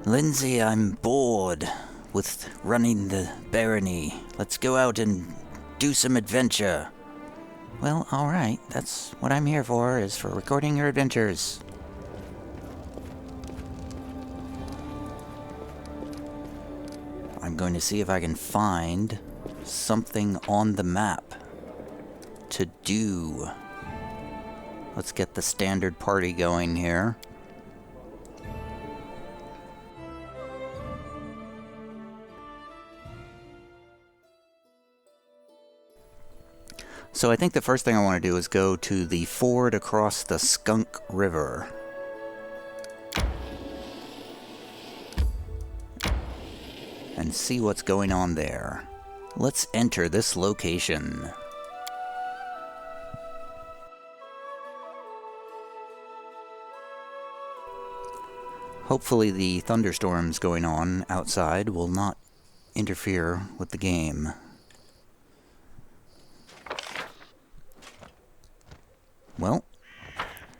Lindsay, I'm bored with running the barony. Let's go out and do some adventure. Well, alright. That's what I'm here for, is for recording your adventures. I'm going to see if I can find something on the map to do. Let's get the standard party going here. So I think the first thing I want to do is go to the ford across the Skunk River. And see what's going on there. Let's enter this location. Hopefully the thunderstorms going on outside will not interfere with the game. Well,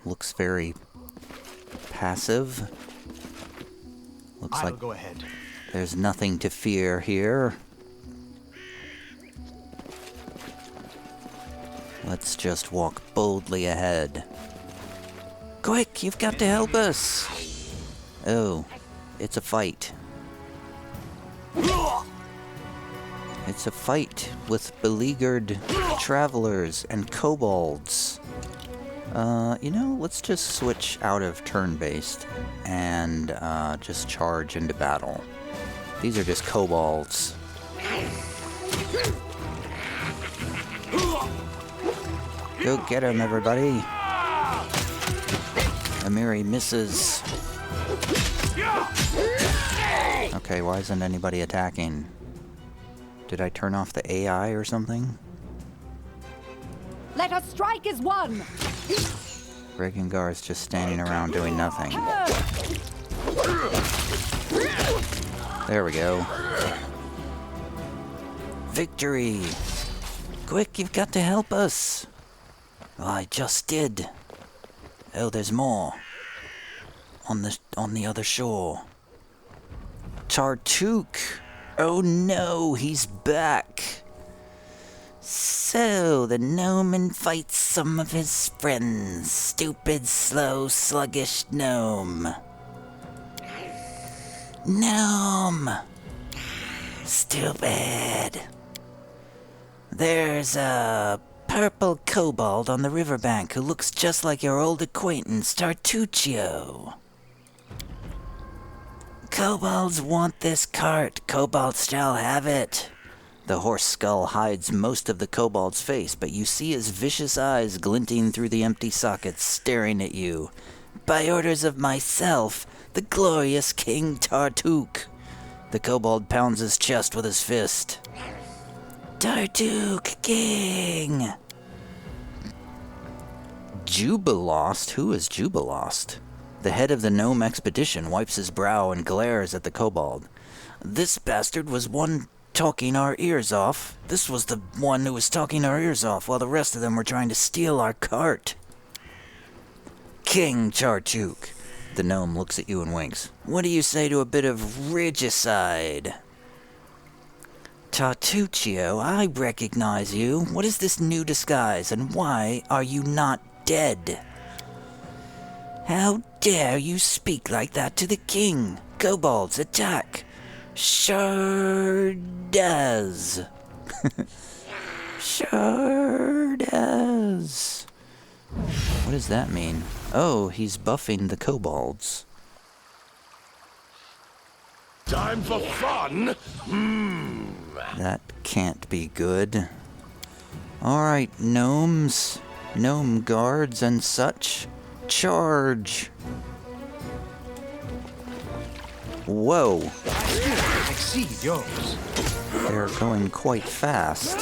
looks very passive. Looks like go ahead. There's nothing to fear here. Let's just walk boldly ahead. Quick, you've got to help us! Oh, it's a fight. It's a fight with beleaguered travelers and kobolds. Let's just switch out of turn-based and just charge into battle. These are just kobolds. Go get him, everybody. Amiri misses. Okay, why isn't anybody attacking? Did I turn off the AI or something? Let us strike as one! Regengar is just standing around doing nothing. There we go. Victory! Quick, you've got to help us! Well, I just did. Oh, there's more. On the other shore. Tartuk! Oh no, he's back! So, the gnome fights some of his friends. Stupid, slow, sluggish gnome. Gnome! Stupid. There's a purple kobold on the riverbank who looks just like your old acquaintance, Tartuccio. Kobolds want this cart. Kobolds shall have it. The horse skull hides most of the kobold's face, but you see his vicious eyes glinting through the empty sockets, staring at you. By orders of myself, the glorious King Tartuk. The kobold pounds his chest with his fist. Tartuk King! Jubilost? Who is Jubilost? The head of the gnome expedition wipes his brow and glares at the kobold. This bastard was one talking our ears off. This was the one who was talking our ears off while the rest of them were trying to steal our cart. King Tartuk. The gnome looks at you and winks. What do you say to a bit of regicide? Tartuccio, I recognize you. What is this new disguise, and why are you not dead? How dare you speak like that to the king? Kobolds, attack! Sure does. Sure does. What does that mean? Oh, he's buffing the kobolds. Time for fun? That can't be good. Alright, gnomes, gnome guards and such, charge! Whoa! Exceed yours. They're going quite fast.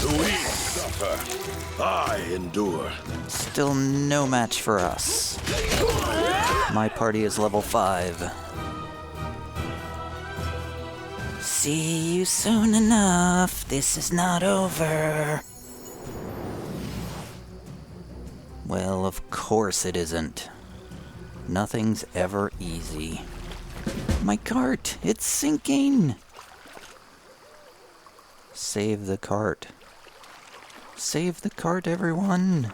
The weak suffer. I endure. Still no match for us. My party is level 5. See you soon enough. This is not over. Well, of course it isn't. Nothing's ever easy. My cart! It's sinking! Save the cart. Save the cart, everyone!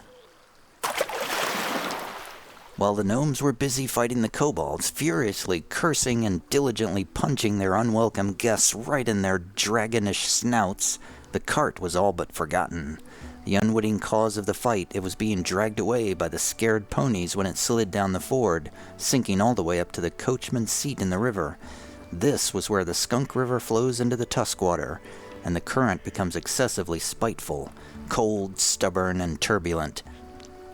While the gnomes were busy fighting the kobolds, furiously cursing and diligently punching their unwelcome guests right in their dragonish snouts, the cart was all but forgotten. The unwitting cause of the fight, it was being dragged away by the scared ponies when it slid down the ford, sinking all the way up to the coachman's seat in the river. This was where the Skunk River flows into the Tuskwater, and the current becomes excessively spiteful, cold, stubborn, and turbulent.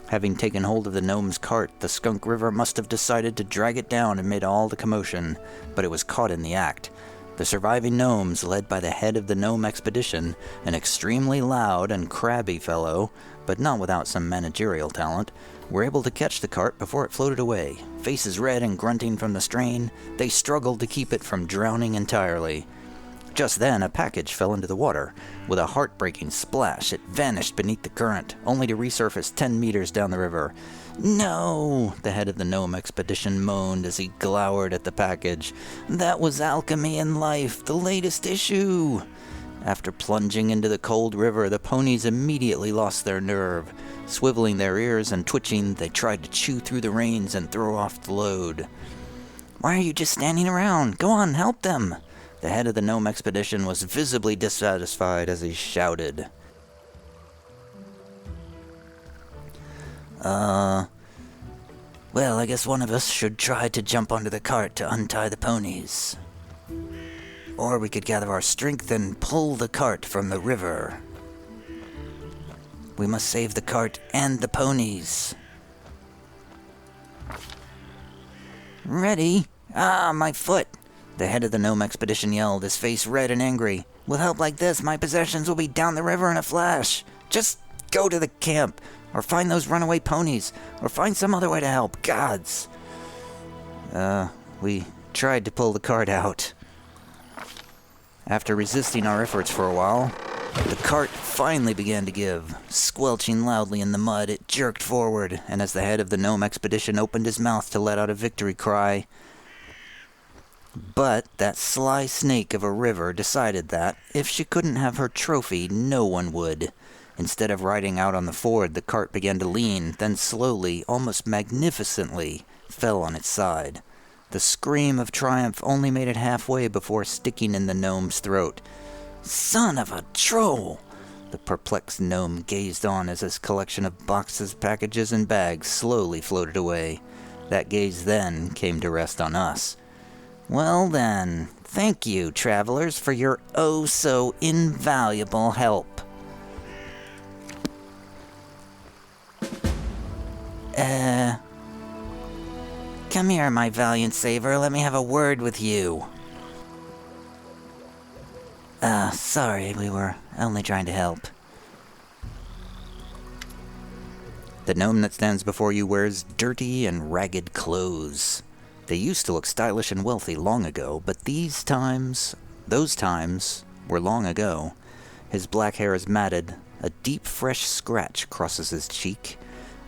Having taken hold of the gnome's cart, the Skunk River must have decided to drag it down amid all the commotion, but it was caught in the act. The surviving gnomes, led by the head of the gnome expedition, an extremely loud and crabby fellow, but not without some managerial talent, were able to catch the cart before it floated away. Faces red and grunting from the strain, they struggled to keep it from drowning entirely. Just then, a package fell into the water. With a heartbreaking splash, it vanished beneath the current, only to resurface 10 meters down the river. "No!" the head of the gnome expedition moaned as he glowered at the package. "That was Alchemy and Life, the latest issue!" After plunging into the cold river, the ponies immediately lost their nerve. Swiveling their ears and twitching, they tried to chew through the reins and throw off the load. "Why are you just standing around? Go on, help them!" The head of the gnome expedition was visibly dissatisfied as he shouted. Well, I guess one of us should try to jump onto the cart to untie the ponies. Or we could gather our strength and pull the cart from the river. We must save the cart and the ponies. Ready? Ah, my foot! The head of the gnome expedition yelled, his face red and angry. "With help like this, my possessions will be down the river in a flash. Just go to the camp, or find those runaway ponies, or find some other way to help. Gods!" We tried to pull the cart out. After resisting our efforts for a while, the cart finally began to give. Squelching loudly in the mud, it jerked forward, and as the head of the gnome expedition opened his mouth to let out a victory cry, but that sly snake of a river decided that, if she couldn't have her trophy, no one would. Instead of riding out on the ford, the cart began to lean, then slowly, almost magnificently, fell on its side. The scream of triumph only made it halfway before sticking in the gnome's throat. "Son of a troll!" The perplexed gnome gazed on as his collection of boxes, packages, and bags slowly floated away. That gaze then came to rest on us. "Well then, thank you, travelers, for your oh-so invaluable help." Come here, my valiant saver, let me have a word with you. Sorry, we were only trying to help. The gnome that stands before you wears dirty and ragged clothes. They used to look stylish and wealthy long ago, but those times were long ago. His black hair is matted, a deep, fresh scratch crosses his cheek.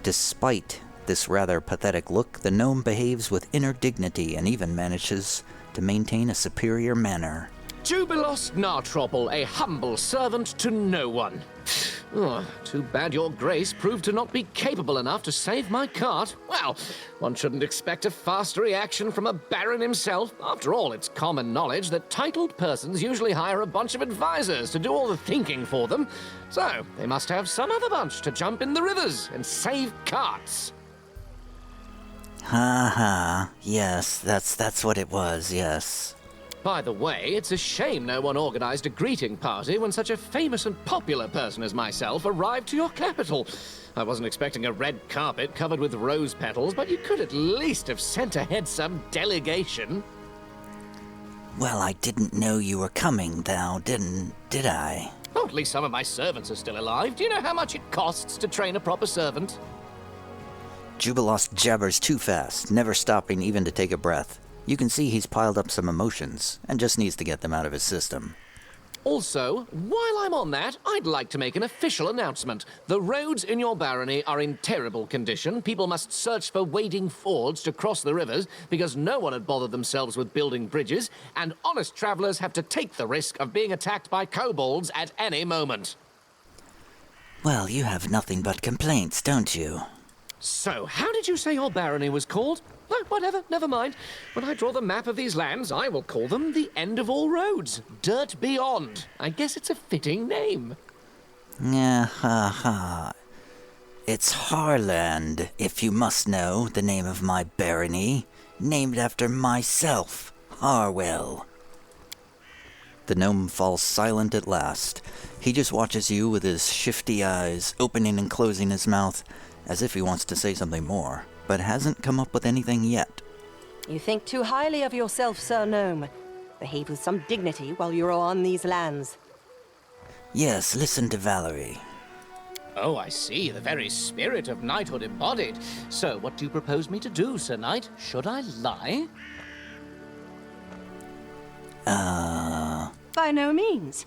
Despite this rather pathetic look, the gnome behaves with inner dignity and even manages to maintain a superior manner. Jubilos Nartropple, a humble servant to no one. Too bad your grace proved to not be capable enough to save my cart. Well, one shouldn't expect a faster reaction from a baron himself. After all, it's common knowledge that titled persons usually hire a bunch of advisors to do all the thinking for them. So, they must have some other bunch to jump in the rivers and save carts. Ha ha, yes, that's what it was, yes. By the way, it's a shame no one organized a greeting party when such a famous and popular person as myself arrived to your capital. I wasn't expecting a red carpet covered with rose petals, but you could at least have sent ahead some delegation. Well, I didn't know you were coming, did I? Oh, at least some of my servants are still alive. Do you know how much it costs to train a proper servant? Jubilos jabbers too fast, never stopping even to take a breath. You can see he's piled up some emotions, and just needs to get them out of his system. Also, while I'm on that, I'd like to make an official announcement. The roads in your barony are in terrible condition. People must search for wading fords to cross the rivers because no one had bothered themselves with building bridges, and honest travelers have to take the risk of being attacked by kobolds at any moment. Well, you have nothing but complaints, don't you? So, how did you say your barony was called? Oh, whatever, never mind. When I draw the map of these lands, I will call them the End of All Roads. Dirt Beyond. I guess it's a fitting name. Ha. It's Harland, if you must know the name of my barony, named after myself, Harwell. The gnome falls silent at last. He just watches you with his shifty eyes, opening and closing his mouth, as if he wants to say something more, but hasn't come up with anything yet. You think too highly of yourself, Sir Gnome. Behave with some dignity while you're on these lands. Yes, listen to Valerie. Oh, I see. The very spirit of knighthood embodied. So, what do you propose me to do, Sir Knight? Should I lie? By no means.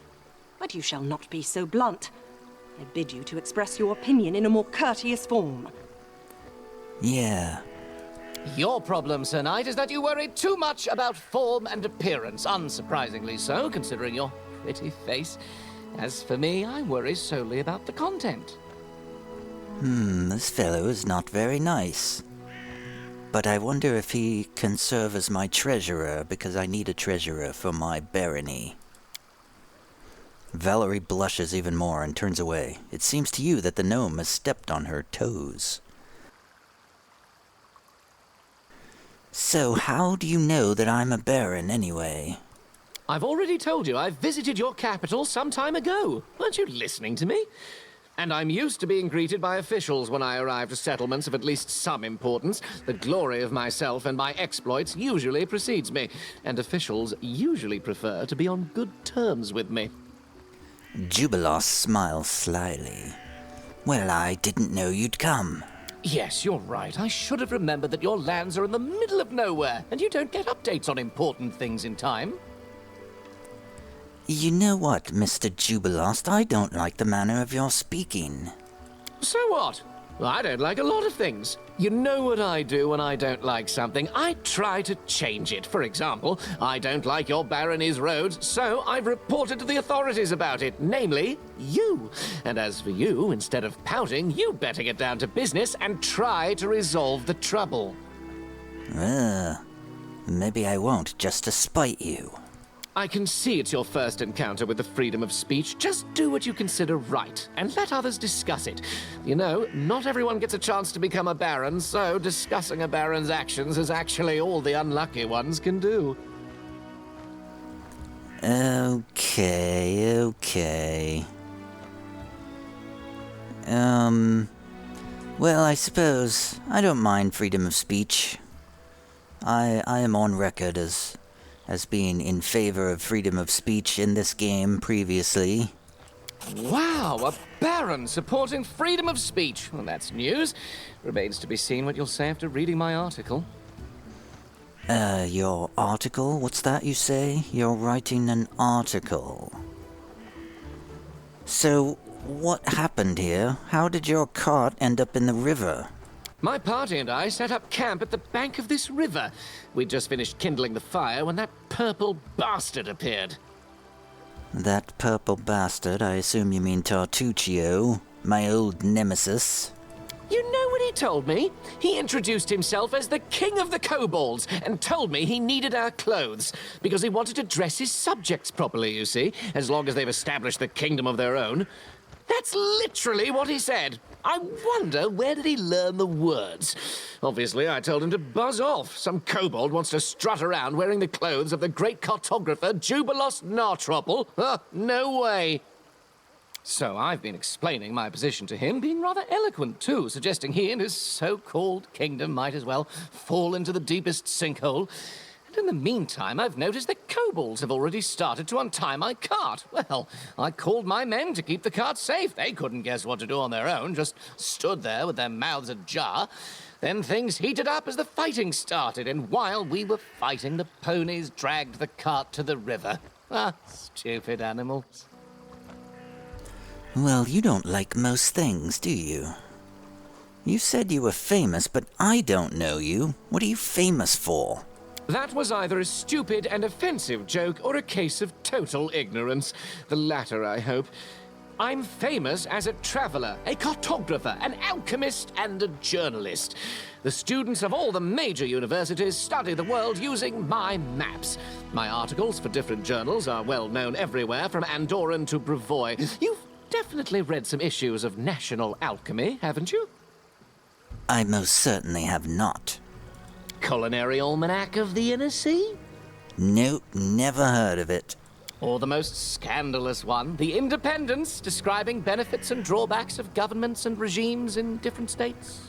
But you shall not be so blunt. I bid you to express your opinion in a more courteous form. Yeah. Your problem, Sir Knight, is that you worry too much about form and appearance. Unsurprisingly so, considering your pretty face. As for me, I worry solely about the content. This fellow is not very nice. But I wonder if he can serve as my treasurer, because I need a treasurer for my barony. Valerie blushes even more and turns away. It seems to you that the gnome has stepped on her toes. So how do you know that I'm a baron, anyway? I've already told you I visited your capital some time ago. Weren't you listening to me? And I'm used to being greeted by officials when I arrive to settlements of at least some importance. The glory of myself and my exploits usually precedes me, and officials usually prefer to be on good terms with me. Jubilos smiles slyly. Well, I didn't know you'd come. Yes, you're right. I should have remembered that your lands are in the middle of nowhere, and you don't get updates on important things in time. You know what, Mr. Jubilost, I don't like the manner of your speaking. So what? I don't like a lot of things. You know what I do when I don't like something? I try to change it. For example, I don't like your barony's roads, so I've reported to the authorities about it, namely, you. And as for you, instead of pouting, you'd better get down to business and try to resolve the trouble. Maybe I won't, just to spite you. I can see it's your first encounter with the freedom of speech. Just do what you consider right, and let others discuss it. You know, not everyone gets a chance to become a baron, so discussing a baron's actions is actually all the unlucky ones can do. Okay. Well, I suppose I don't mind freedom of speech. I am on record as being in favor of freedom of speech in this game previously. Wow, a baron supporting freedom of speech. Well, that's news. Remains to be seen what you'll say after reading my article. Your article? What's that you say? You're writing an article. So, what happened here? How did your cart end up in the river? My party and I set up camp at the bank of this river. We'd just finished kindling the fire when that purple bastard appeared. That purple bastard, I assume you mean Tartuccio, my old nemesis. You know what he told me? He introduced himself as the king of the kobolds and told me he needed our clothes because he wanted to dress his subjects properly, you see, as long as they've established the kingdom of their own. That's literally what he said. I wonder, where did he learn the words? Obviously, I told him to buzz off. Some kobold wants to strut around wearing the clothes of the great cartographer Jubilos Nartropple. No way. So I've been explaining my position to him, being rather eloquent too, suggesting he and his so-called kingdom might as well fall into the deepest sinkhole. And in the meantime, I've noticed that kobolds have already started to untie my cart. Well, I called my men to keep the cart safe. They couldn't guess what to do on their own, just stood there with their mouths ajar. Then things heated up as the fighting started, and while we were fighting, the ponies dragged the cart to the river. Stupid animals. Well, you don't like most things, do you? You said you were famous, but I don't know you. What are you famous for? That was either a stupid and offensive joke or a case of total ignorance. The latter, I hope. I'm famous as a traveler, a cartographer, an alchemist, and a journalist. The students of all the major universities study the world using my maps. My articles for different journals are well known everywhere, from Andorran to Brevoy. You've definitely read some issues of National Alchemy, haven't you? I most certainly have not. Culinary Almanac of the Inner Sea? Nope, never heard of it. Or the most scandalous one, The Independence, describing benefits and drawbacks of governments and regimes in different states?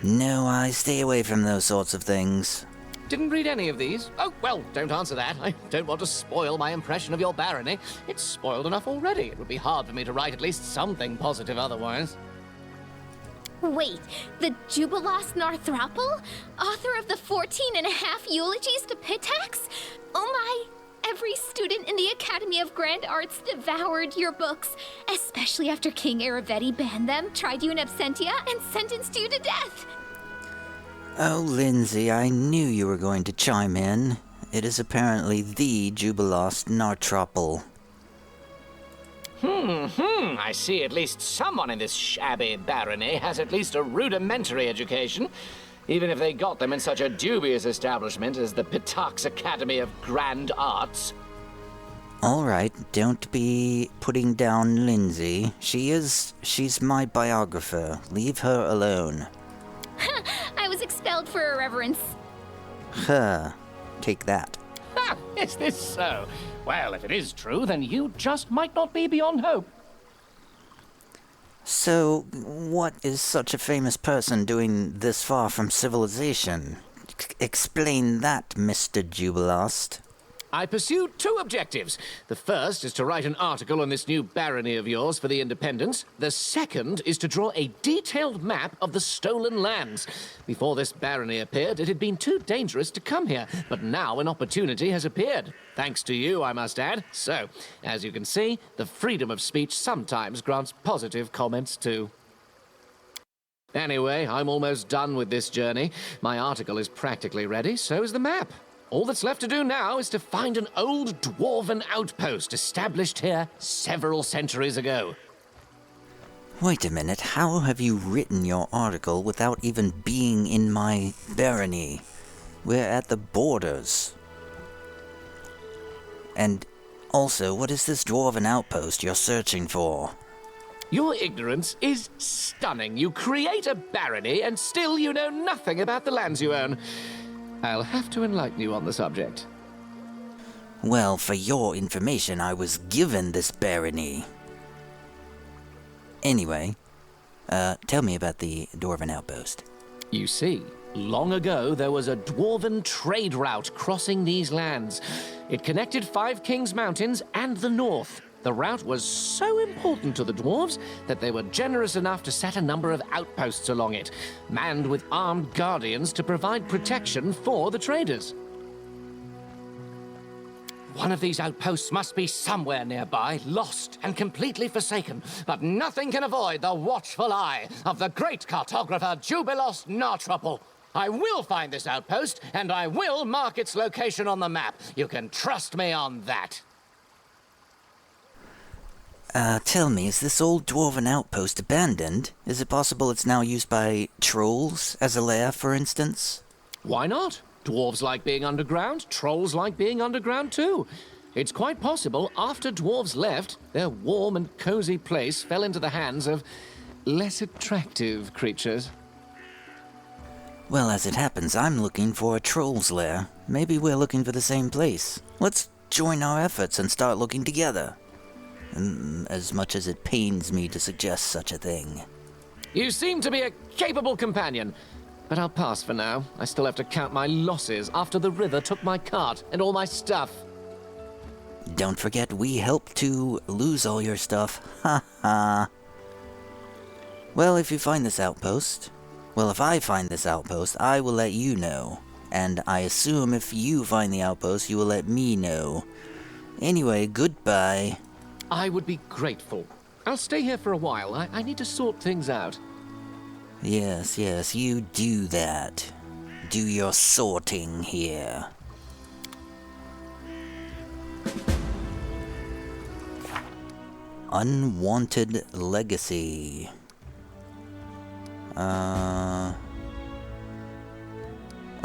No, I stay away from those sorts of things. Didn't read any of these? Oh, well, don't answer that. I don't want to spoil my impression of your barony. It's spoiled enough already. It would be hard for me to write at least something positive otherwise. Wait, the Jubilost Narthropple? Author of the 14 and a half eulogies to Pitax? Oh my! Every student in the Academy of Grand Arts devoured your books, especially after King Aravetti banned them, tried you in absentia, and sentenced you to death. Oh, Lindsay, I knew you were going to chime in. It is apparently the Jubilost Narthropple. I see at least someone in this shabby barony has at least a rudimentary education, even if they got them in such a dubious establishment as the Pitax Academy of Grand Arts. All right, don't be putting down Lindsay. She's my biographer. Leave her alone. I was expelled for irreverence. Take that. Ha! Is this so? Well, if it is true, then you just might not be beyond hope. So, what is such a famous person doing this far from civilization? Explain that, Mr. Jubilost. I pursue two objectives. The first is to write an article on this new barony of yours for the Independence. The second is to draw a detailed map of the stolen lands. Before this barony appeared, it had been too dangerous to come here, but now an opportunity has appeared. Thanks to you, I must add. So, as you can see, the freedom of speech sometimes grants positive comments too. Anyway, I'm almost done with this journey. My article is practically ready, so is the map. All that's left to do now is to find an old dwarven outpost established here several centuries ago. Wait a minute, how have you written your article without even being in my barony? We're at the borders. And also, what is this dwarven outpost you're searching for? Your ignorance is stunning. You create a barony and still you know nothing about the lands you own. I'll have to enlighten you on the subject. Well, for your information, I was given this barony. Anyway, tell me about the dwarven outpost. You see, long ago there was a dwarven trade route crossing these lands. It connected Five Kings Mountains and the north. The route was so important to the dwarves that they were generous enough to set a number of outposts along it, manned with armed guardians to provide protection for the traders. One of these outposts must be somewhere nearby, lost and completely forsaken, but nothing can avoid the watchful eye of the great cartographer Jubilost Narthropple. I will find this outpost, and I will mark its location on the map. You can trust me on that. Tell me, is this old dwarven outpost abandoned? Is it possible it's now used by trolls as a lair, for instance? Why not? Dwarves like being underground, trolls like being underground too. It's quite possible after dwarves left, their warm and cozy place fell into the hands of less attractive creatures. Well, as it happens, I'm looking for a troll's lair. Maybe we're looking for the same place. Let's join our efforts and start looking together. As much as it pains me to suggest such a thing. You seem to be a capable companion, but I'll pass for now. I still have to count my losses after the river took my cart and all my stuff. Don't forget, we helped to lose all your stuff. Ha ha. Well, if I find this outpost, I will let you know. And I assume if you find the outpost, you will let me know. Anyway, goodbye. I would be grateful. I'll stay here for a while. I need to sort things out. Yes, yes, you do that. Do your sorting here. Unwanted legacy.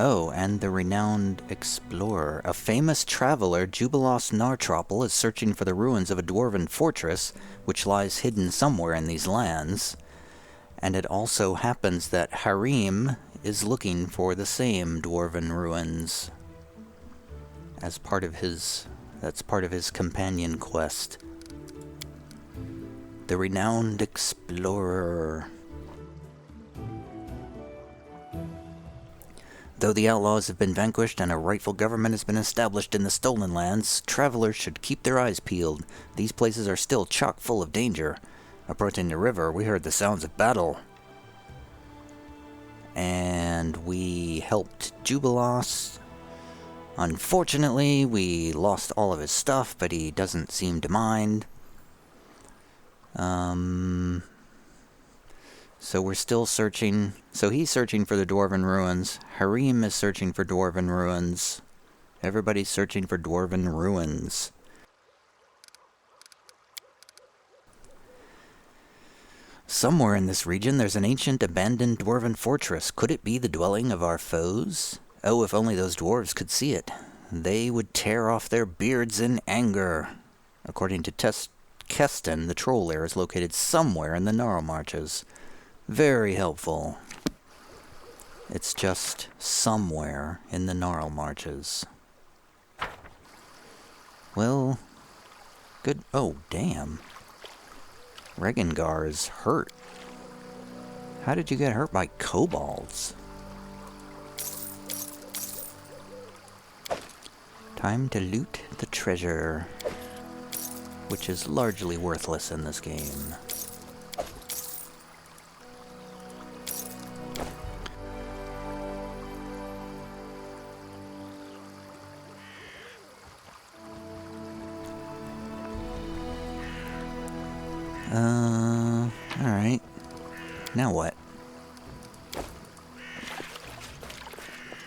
Oh, and the renowned explorer. A famous traveler, Jubilos Nartropple, is searching for the ruins of a dwarven fortress, which lies hidden somewhere in these lands. And it also happens that Harim is looking for the same dwarven ruins as part of his companion quest. The renowned explorer. Though the outlaws have been vanquished and a rightful government has been established in the stolen lands, travelers should keep their eyes peeled. These places are still chock full of danger. Approaching the river, we heard the sounds of battle. And we helped Jubilos. Unfortunately, we lost all of his stuff, but he doesn't seem to mind. So we're still searching. So he's searching for the dwarven ruins. Harim is searching for dwarven ruins. Everybody's searching for dwarven ruins. Somewhere in this region there's an ancient abandoned dwarven fortress. Could it be the dwelling of our foes? Oh, if only those dwarves could see it. They would tear off their beards in anger. According to Keston, the troll lair is located somewhere in the Gnarl Marches. Very helpful. It's just somewhere in the Gnarl Marches. Well, good. Oh, damn. Regengar is hurt. How did you get hurt by kobolds? Time to loot the treasure, which is largely worthless in this game. Alright. Now what?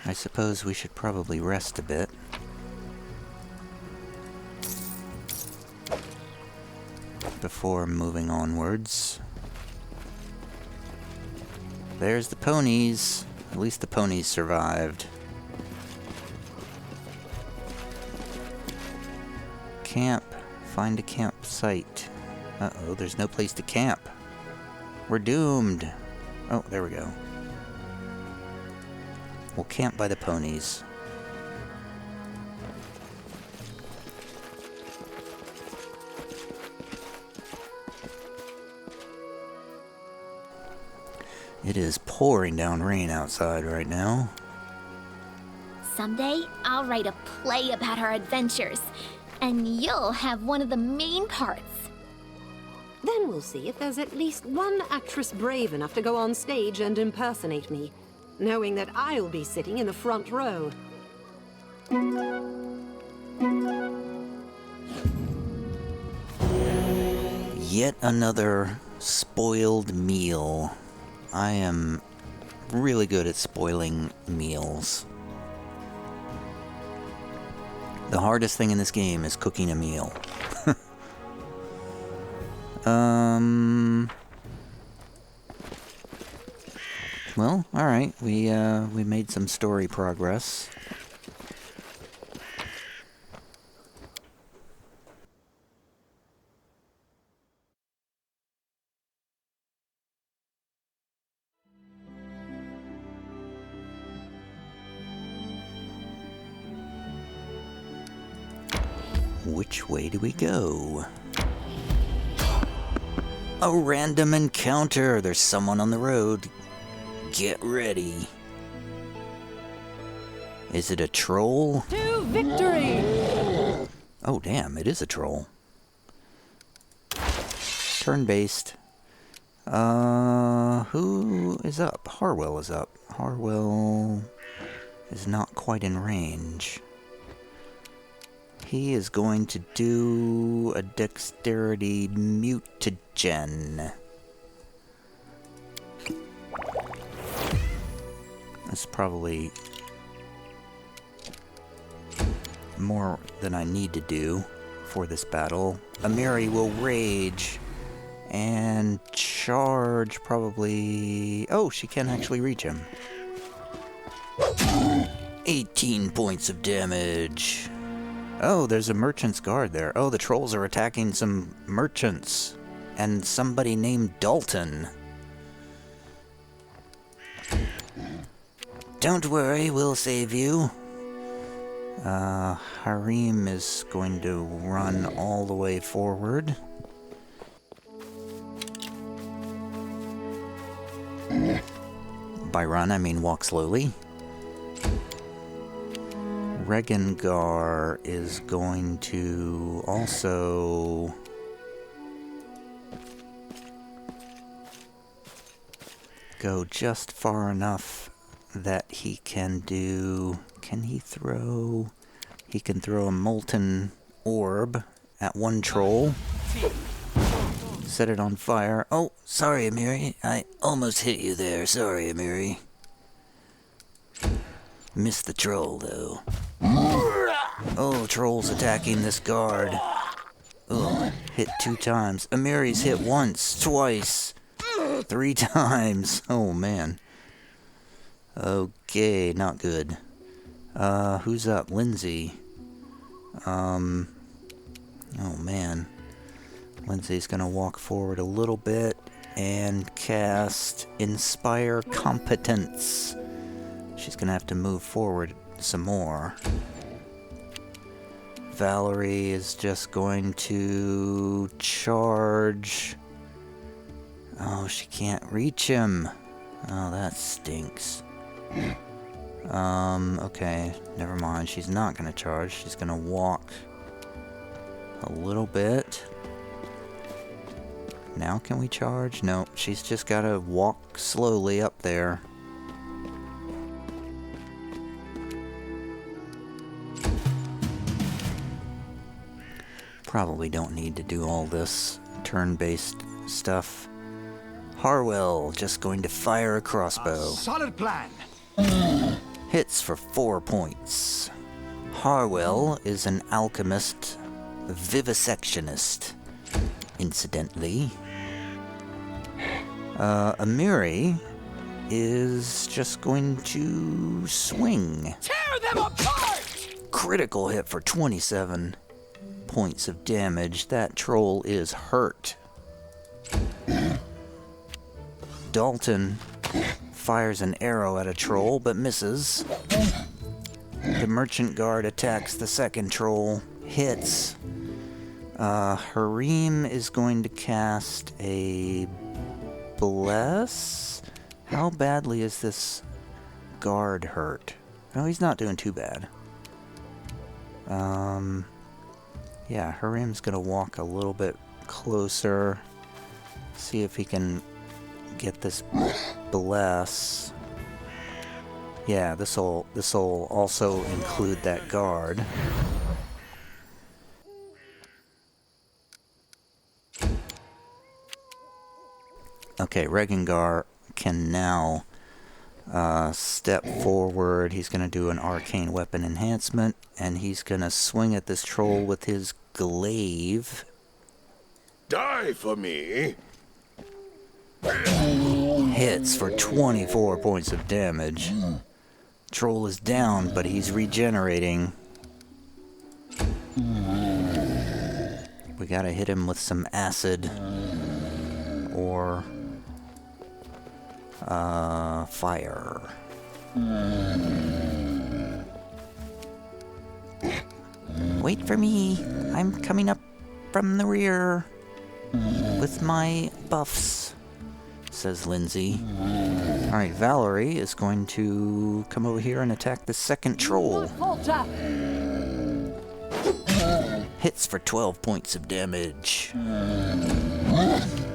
I suppose we should probably rest a bit. Before moving onwards. There's the ponies. At least the ponies survived. Camp. Find a campsite. Uh-oh, there's no place to camp. We're doomed. Oh, there we go. We'll camp by the ponies. It is pouring down rain outside right now. Someday, I'll write a play about our adventures, and you'll have one of the main parts. Then we'll see if there's at least one actress brave enough to go on stage and impersonate me, knowing that I'll be sitting in the front row. Yet another spoiled meal. I am really good at spoiling meals. The hardest thing in this game is cooking a meal. Well, alright, we made some story progress. Which way do we go? A random encounter! There's someone on the road. Get ready. Is it a troll? To victory! Oh, damn, it is a troll. Turn-based. Who is up? Harwell is up. Harwell is not quite in range. He is going to do a dexterity mutagen. That's probably more than I need to do for this battle. Amiri will rage and charge probably... Oh, she can actually reach him. 18 points of damage. Oh, there's a merchant's guard there. Oh, the trolls are attacking some merchants. And somebody named Dalton. Don't worry, we'll save you. Harim is going to run all the way forward. By run, I mean walk slowly. Regengar is going to also go just far enough that he can do... Can he throw... He can throw a molten orb at one troll. Set it on fire. Oh, sorry, Amiri. I almost hit you there. Sorry, Amiri. Missed the troll, though. Oh, troll's attacking this guard. Oh, hit 2 times. Amiri's hit once, twice, 3 times. Oh, man. Okay, not good. Who's up? Lindsay. Oh, man. Lindsay's gonna walk forward a little bit and cast Inspire Competence. She's gonna have to move forward some more. Valerie is just going to charge. Oh, she can't reach him. Oh, that stinks. Okay, never mind. She's not gonna charge. She's gonna walk a little bit. Now can we charge? No, she's just gotta walk slowly up there. Probably don't need to do all this turn-based stuff. Harwell just going to fire a crossbow. Solid plan. Hits for 4 points. Harwell is an alchemist, vivisectionist, incidentally. Amiri is just going to swing. Tear them apart! Critical hit for 27 points of damage. That troll is hurt. Dalton fires an arrow at a troll, but misses. The merchant guard attacks the second troll, hits. Harim is going to cast a bless. How badly is this guard hurt? No, he's not doing too bad. Yeah, Harim's gonna walk a little bit closer. See if he can get this bless. Yeah, this'll also include that guard. Okay, Regengar can now step forward. He's going to do an arcane weapon enhancement, and he's going to swing at this troll with his glaive. Die for me. Hits for 24 points of damage. Troll is down, but he's regenerating. We gotta hit him with some acid or fire. Wait for me. I'm coming up from the rear with my buffs, says Lindsay. Alright, Valerie is going to come over here and attack the second troll. Hits for 12 points of damage.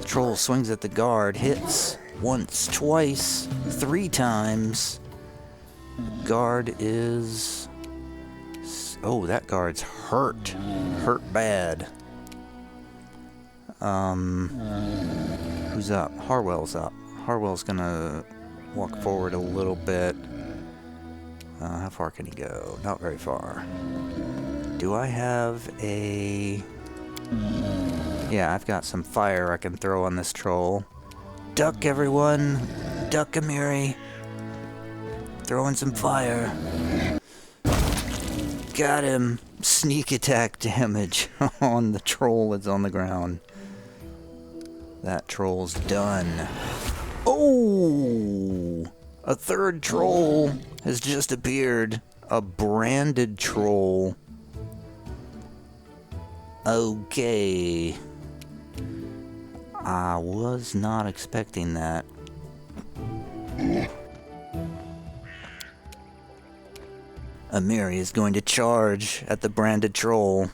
Troll swings at the guard, hits once, twice, 3 times. Guard is guard's... Oh, that guard's hurt. Hurt bad. Who's up? Harwell's up. Harwell's gonna walk forward a little bit. How far can he go? Not very far. Do I have a... Yeah, I've got some fire I can throw on this troll. Duck, everyone! Duck, Amiri! Throwing some fire. Got him! Sneak attack damage on the troll that's on the ground. That troll's done. Oh! A third troll has just appeared. A branded troll. Okay. I was not expecting that. Amiri is going to charge at the branded troll.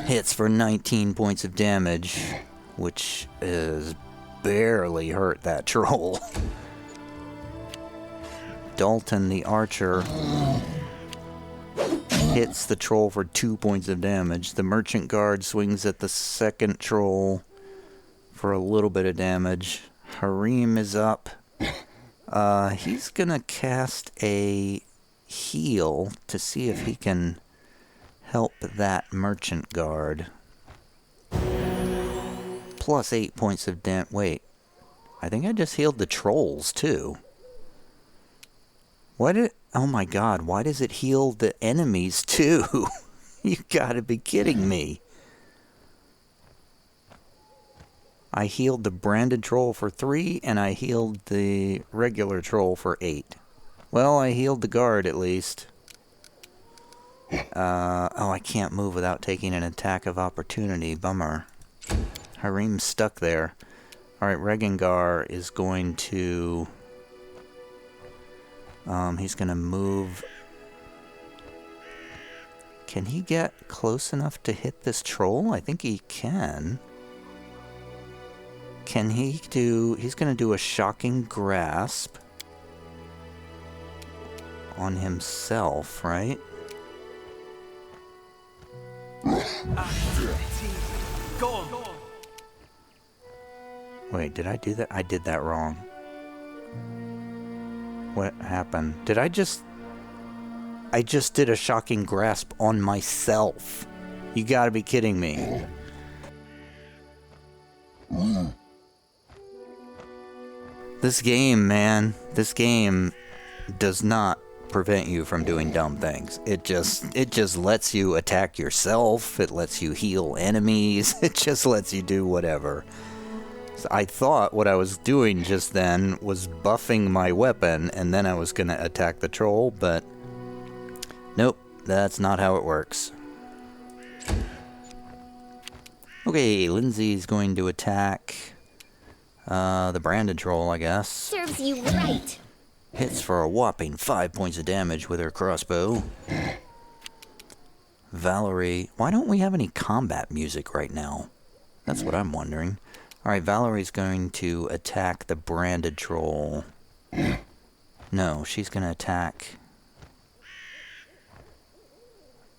Hits for 19 points of damage, which is barely hurt that troll. Dalton the archer hits the troll for 2 points of damage. The merchant guard swings at the second troll for a little bit of damage. Harim is up. He's gonna cast a heal to see if he can help that merchant guard. Plus 8 points of damage. Wait, I think I just healed the trolls too. Why did... Oh my god, why does it heal the enemies too? You gotta be kidding me. I healed the branded troll for 3, and I healed the regular troll for 8. Well, I healed the guard at least. Oh, I can't move without taking an attack of opportunity. Bummer. Harim's stuck there. Alright, Regengar is going to... he's gonna move... Can he get close enough to hit this troll? I think he can. Can he do... He's gonna do a shocking grasp on himself, right? Wait, did I do that? I did that wrong. What happened? Did I just did a shocking grasp on myself. You gotta be kidding me. This game, man. This game does not prevent you from doing dumb things. It just lets you attack yourself. It lets you heal enemies. It just lets you do whatever. So I thought what I was doing just then was buffing my weapon, and then I was gonna attack the troll, but nope, that's not how it works. Okay, Lindsay's going to attack the branded troll, I guess. Serves you right. Hits for a whopping 5 points of damage with her crossbow. Valerie, why don't we have any combat music right now? That's what I'm wondering. Alright, Valerie's going to attack the branded troll. No, she's going to attack...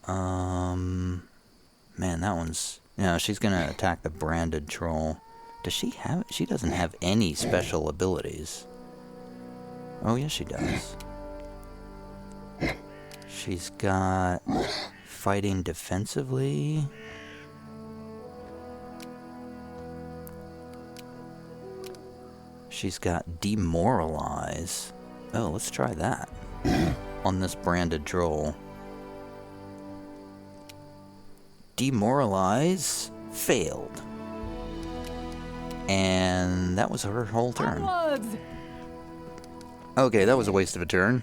Man, that one's... No, she's going to attack the branded troll. Does she have... She doesn't have any special abilities. Oh, yes, she does. She's got... Fighting defensively... She's got Demoralize. Oh, let's try that. On this branded troll. Demoralize failed. And that was her whole turn. Okay, that was a waste of a turn.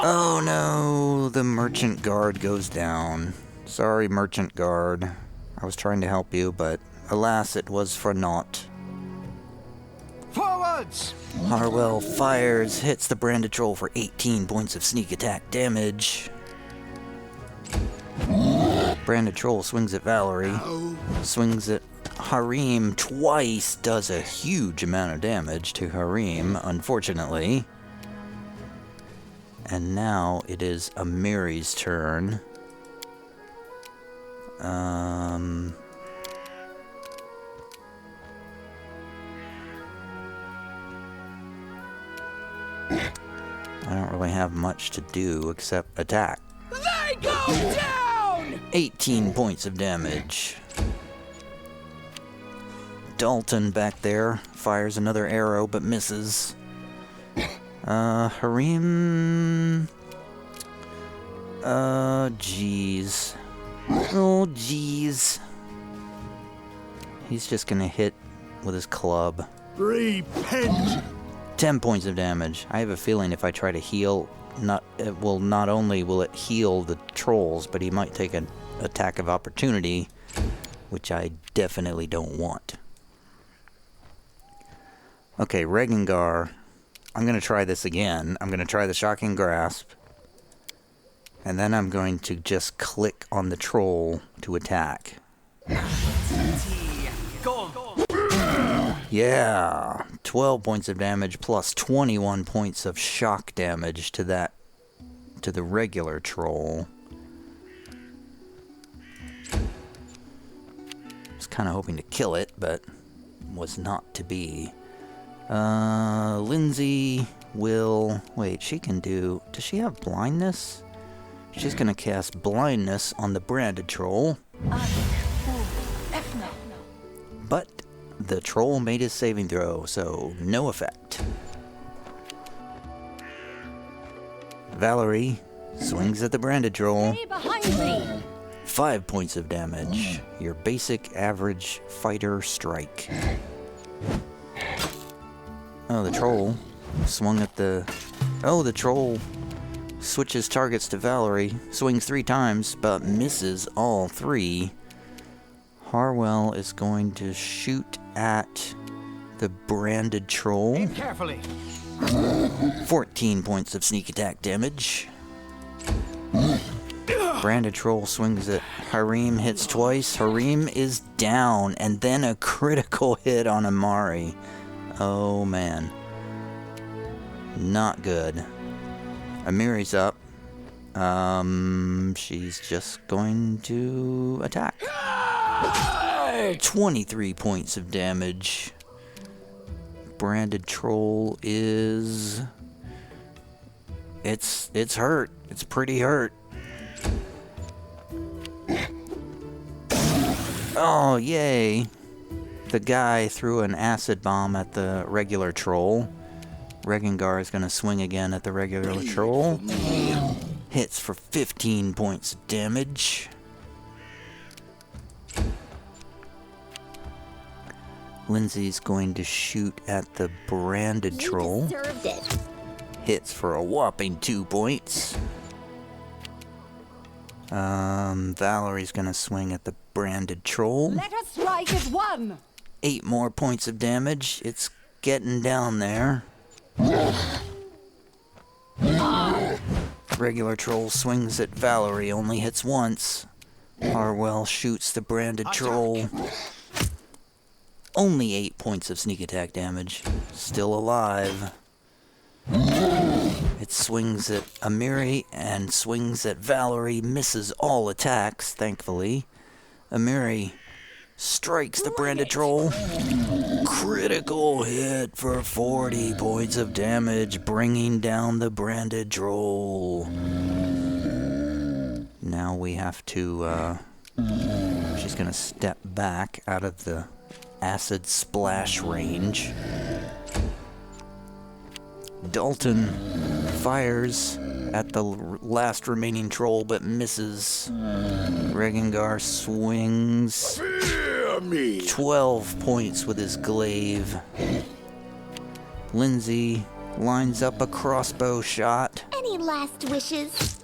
Oh no, the merchant guard goes down. Sorry, merchant guard. I was trying to help you, but alas, it was for naught. Forwards! Harwell fires, hits the branded troll for 18 points of sneak attack damage. Branded troll swings at Valerie. Swings at Harim twice does a huge amount of damage to Harim, unfortunately. And now it is Amiri's turn. I don't really have much to do except attack. They go down! 18 points of damage. Dalton back there fires another arrow but misses. Harim... jeez. Oh, jeez. He's just gonna hit with his club. Repent! 10 points of damage. I have a feeling if I try to heal, not only will it heal the trolls, but he might take an attack of opportunity, which I definitely don't want. Okay, Regengar. I'm going to try this again. I'm going to try the Shocking Grasp. And then I'm going to just click on the troll to attack. Yeah, 12 points of damage plus 21 points of shock damage to the regular troll. I was kind of hoping to kill it, but was not to be. Lindsay will... Wait, she can do... Does she have blindness? She's gonna cast blindness on the branded troll. But the troll made his saving throw, so no effect. Valerie swings at the branded troll. 5 points of damage. Your basic average fighter strike. Oh, the troll swung at the... Oh, the troll switches targets to Valerie, swings 3 times, but misses all 3. Harwell is going to shoot at the branded troll. Aim carefully. 14 points of sneak attack damage. Branded troll swings at Harim, hits twice. Harim is down, and then a critical hit on Amari. Oh man. Not good. Amiri's up. She's just going to attack. 23 points of damage. Branded troll is... It's hurt. It's pretty hurt. Oh, yay. The guy threw an acid bomb at the regular troll. Regengar is going to swing again at the regular troll. Hits for 15 points of damage. Lindsay's going to shoot at the branded troll. Deserved it. Hits for a whopping 2 points. Valerie's going to swing at the branded troll. Let us strike as one. 8 more points of damage. It's getting down there. Regular troll swings at Valerie, only hits once. Harwell shoots the branded troll. Only 8 points of sneak attack damage. Still alive. It swings at Amiri and swings at Valerie. Misses all attacks, thankfully. Amiri strikes the branded troll. Critical hit for 40 points of damage, bringing down the branded troll. Now we have to, she's gonna step back out of the acid splash range. Dalton fires at the last remaining troll but misses. Regengar swings. Fear me. 12 points with his glaive. Lindsay lines up a crossbow shot. Any last wishes?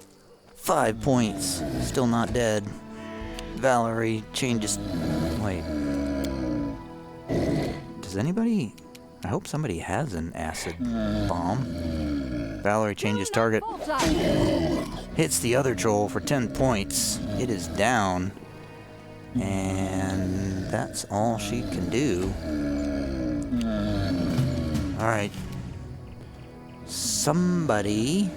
5 points. Still not dead. Valerie changes... Wait. Does anybody... I hope somebody has an acid bomb. Valerie changes target. Hits the other troll for 10 points. It is down. And that's all she can do. Alright. Somebody...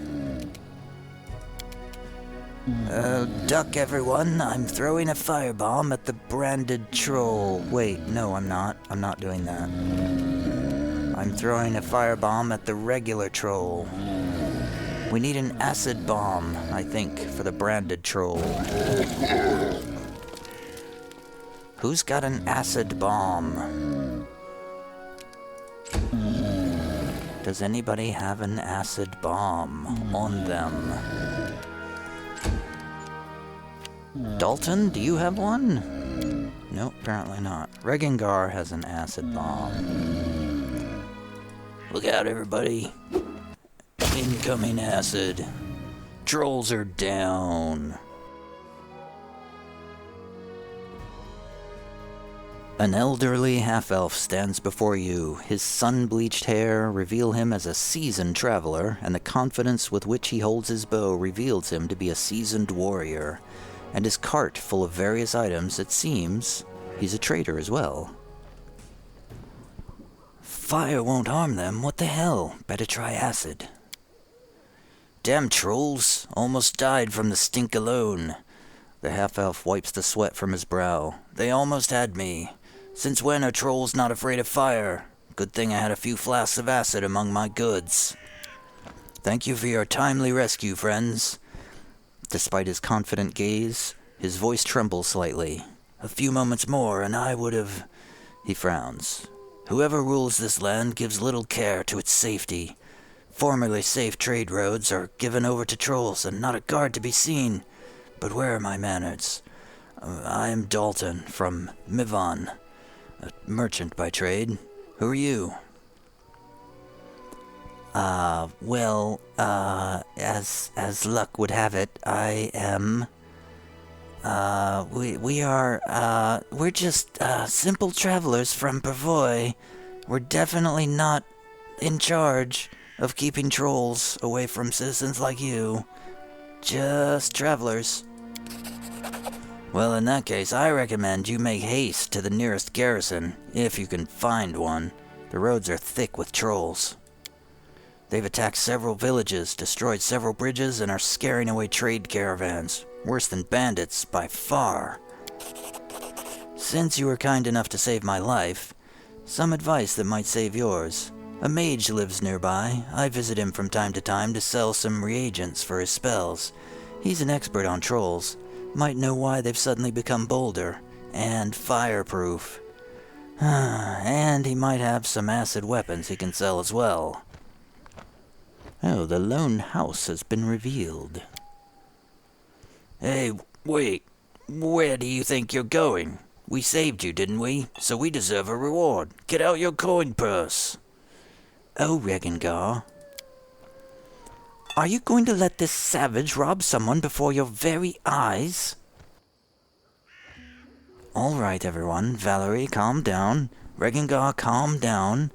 duck everyone. I'm throwing a firebomb at the branded troll. Wait, no, I'm not. I'm not doing that. I'm throwing a firebomb at the regular troll. We need an acid bomb, I think, for the branded troll. Who's got an acid bomb? Does anybody have an acid bomb on them? Dalton, do you have one? Nope, apparently not. Regengar has an acid bomb. Look out, everybody. Incoming acid. Trolls are down. An elderly half-elf stands before you. His sun-bleached hair reveal him as a seasoned traveler, and the confidence with which he holds his bow reveals him to be a seasoned warrior. And his cart full of various items, it seems he's a trader as well. Fire won't harm them, what the hell? Better try acid. Damn trolls, almost died from the stink alone. The half-elf wipes the sweat from his brow. They almost had me. Since when are trolls not afraid of fire? Good thing I had a few flasks of acid among my goods. Thank you for your timely rescue, friends. Despite his confident gaze, his voice trembles slightly. A few moments more and I would have... He frowns. Whoever rules this land gives little care to its safety. Formerly safe trade roads are given over to trolls and not a guard to be seen. But where are my manners? I am Dalton from Mivon, a merchant by trade. Who are you? As luck would have it, I am... we're just, simple travelers from Pervoy. We're definitely not in charge of keeping trolls away from citizens like you. Just travelers. Well, in that case, I recommend you make haste to the nearest garrison, if you can find one. The roads are thick with trolls. They've attacked several villages, destroyed several bridges, and are scaring away trade caravans. Worse than bandits, by far. Since you were kind enough to save my life, some advice that might save yours. A mage lives nearby. I visit him from time to time to sell some reagents for his spells. He's an expert on trolls. Might know why they've suddenly become bolder and fireproof. And he might have some acid weapons he can sell as well. Oh, the lone house has been revealed. Hey, wait. Where do you think you're going? We saved you, didn't we? So we deserve a reward. Get out your coin purse. Oh, Regengar. Are you going to let this savage rob someone before your very eyes? All right, everyone. Valerie, calm down. Regengar, calm down.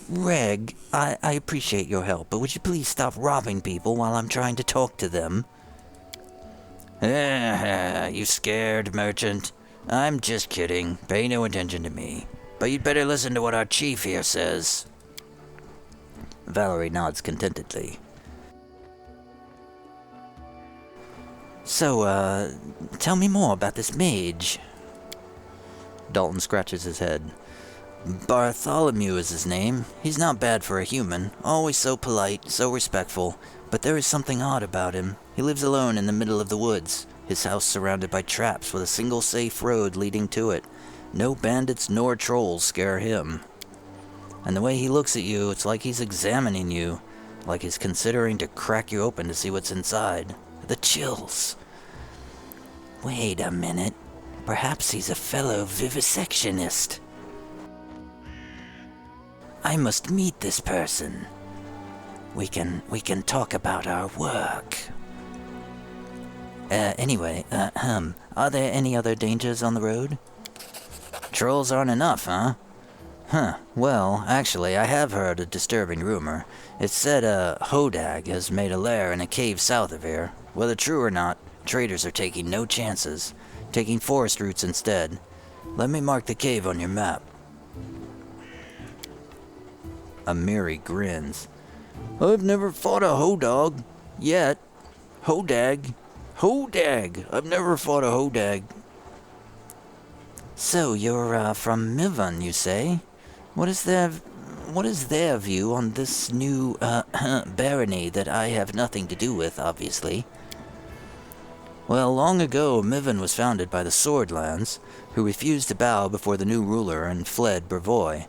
Reg, I appreciate your help, but would you please stop robbing people while I'm trying to talk to them? You scared, merchant? I'm just kidding. Pay no attention to me. But you'd better listen to what our chief here says. Valerie nods contentedly. So, tell me more about this mage. Dalton scratches his head. Bartholomew is his name. He's not bad for a human. Always so polite, so respectful. But there is something odd about him. He lives alone in the middle of the woods. His house surrounded by traps with a single safe road leading to it. No bandits nor trolls scare him. And the way he looks at you, it's like he's examining you. Like he's considering to crack you open to see what's inside. The chills. Wait a minute. Perhaps he's a fellow vivisectionist. I must meet this person. We can talk about our work. Anyway, are there any other dangers on the road? Trolls aren't enough, huh? Well, actually, I have heard a disturbing rumor. It's said Hodag has made a lair in a cave south of here. Whether true or not, traders are taking no chances. taking forest routes instead. Let me mark the cave on your map. Amiri grins. I've never fought a hodog yet. Hodag. Hodag. I've never fought a hodag. So, you're from Mivan, you say? What is their view on this new barony that I have nothing to do with, obviously? Well, long ago, Mivan was founded by the Swordlands, who refused to bow before the new ruler and fled Brevoy.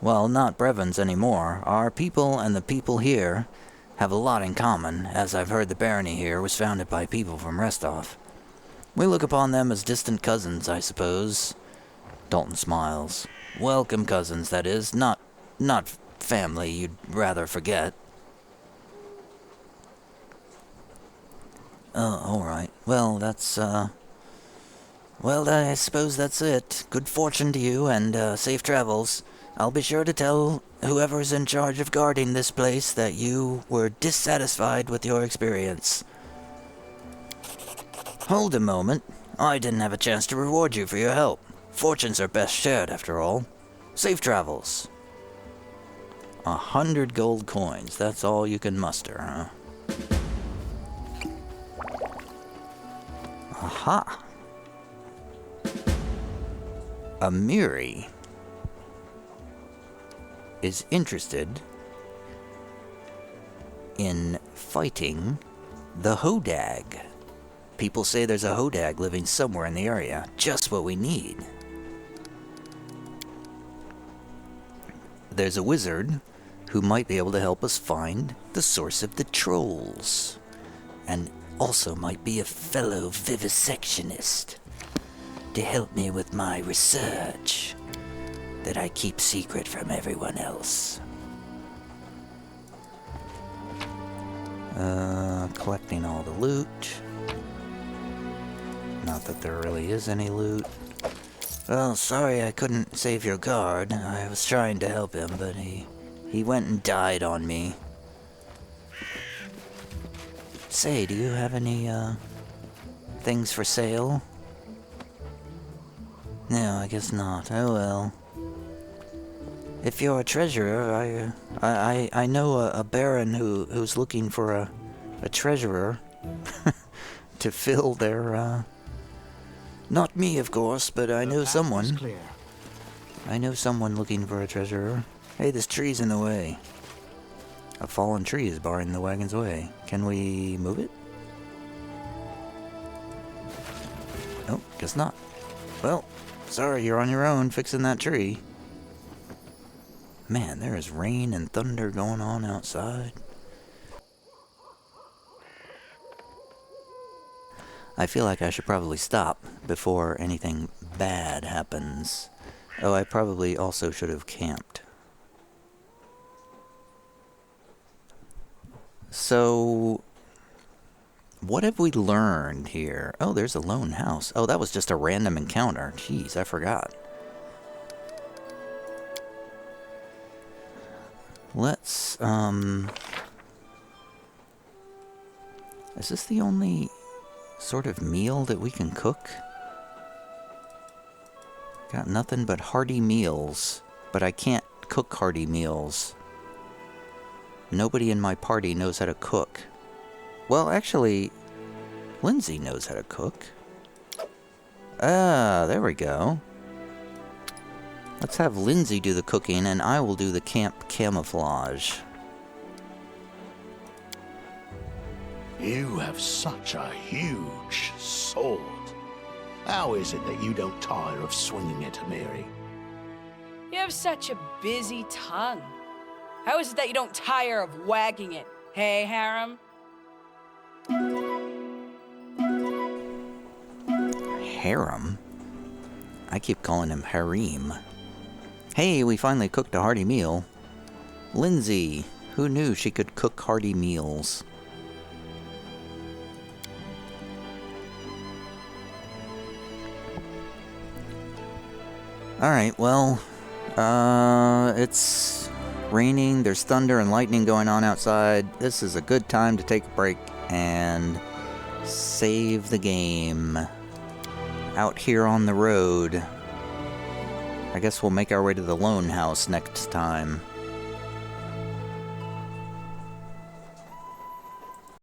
Well, not Brevins anymore. Our people and the people here have a lot in common, as I've heard the barony here was founded by people from Restov. We look upon them as distant cousins, I suppose. Dalton smiles. Welcome cousins, that is. Not family you'd rather forget. Oh, alright. Well, that's, well, I suppose that's it. Good fortune to you, and, safe travels. I'll be sure to tell whoever's in charge of guarding this place that you were dissatisfied with your experience. Hold a moment. I didn't have a chance to reward you for your help. Fortunes are best shared, after all. Safe travels. 100 gold coins. That's all you can muster, huh? Aha! Amiri is interested in fighting the Hodag. People say there's a Hodag living somewhere in the area. Just what we need. There's a wizard who might be able to help us find the source of the trolls. And also might be a fellow vivisectionist to help me with my research that I keep secret from everyone else. Collecting all the loot. Not that there really is any loot. Well, sorry I couldn't save your guard. I was trying to help him, but he went and died on me. Say, do you have any, things for sale? No, I guess not. Oh well. If you're a treasurer, I know a baron who's looking for a treasurer to fill their, not me, of course, but I know someone. I know someone looking for a treasurer. Hey, this tree's in the way. A fallen tree is barring the wagon's way. Can we move it? Nope, guess not. Well, sorry, you're on your own fixing that tree. Man, there is rain and thunder going on outside. I feel like I should probably stop before anything bad happens. Oh, I probably also should have camped. So, what have we learned here? Oh, there's a lone house. Oh, that was just a random encounter. Jeez, I forgot. Let's, is this the only sort of meal that we can cook? Got nothing but hearty meals, but I can't cook hearty meals. Nobody in my party knows how to cook. Well, actually, Lindsay knows how to cook. Ah, there we go. Let's have Lindsay do the cooking, and I will do the camp camouflage. You have such a huge sword. How is it that you don't tire of swinging it, Amiri? You have such a busy tongue. How is it that you don't tire of wagging it? Hey, Harem? Harem? I keep calling him Hareem. Hey, we finally cooked a hearty meal. Lindsay, who knew she could cook hearty meals? Alright, well, it's raining, there's thunder and lightning going on outside. This is a good time to take a break and save the game. out here on the road. I guess we'll make our way to the Lone House next time.